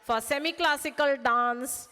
for semi-classical dance.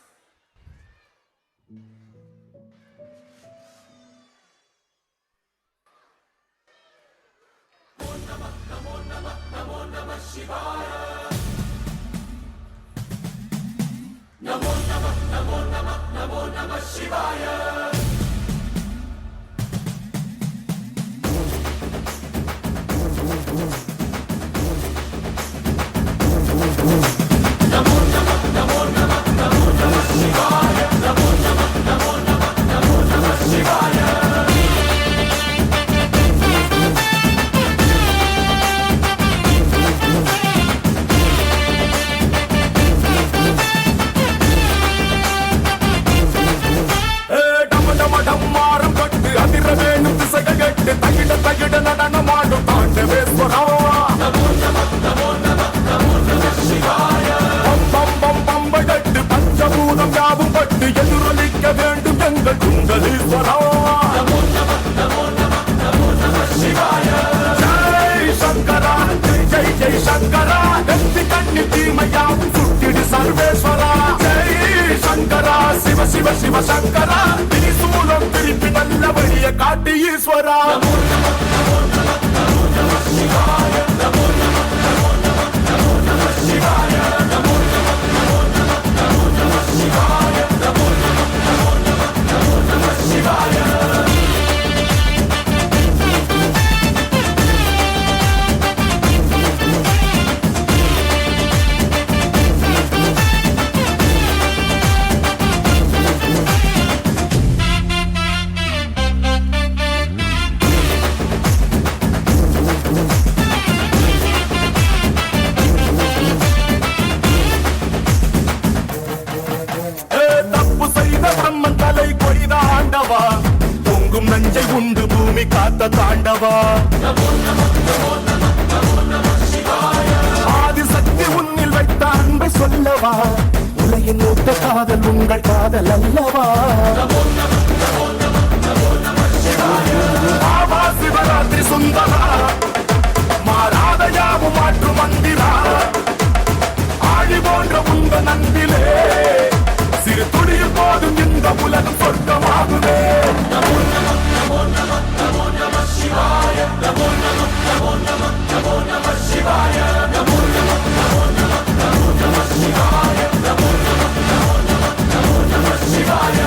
Shiva Shiva Shankara త్రిశూలం తిరిపి నల్ల వడియ కాటి ఈశ్వర பொங்கும் நஞ்சை உண்டு பூமி காத்த தாண்டவா ஆதிசக்தி உன்னில் வைத்த அன்பை சொல்லவா உலகின் மூத்த காதல் உங்கள் காதல் அல்லவா ஆவா சிவராத்திரி சுந்தரா மாறாத யாவும் மாற்று மந்திரா ஆழி போன்ற உங்க நந்திலே சிறு துளியில் போதும் இந்த உலகம் சொர்க்கமாகுதே நமோ நம நமோ நம நமோ நம சிவாய நமோ நம நமோ நம நமோ நம சிவாய நமோ நம நமோ நம நமோ நம சிவாய நமோ நம நமோ நம நமோ நம சிவாய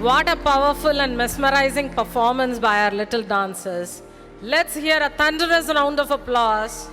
What a powerful and mesmerizing performance by our little dancers. Let's hear a thunderous round of applause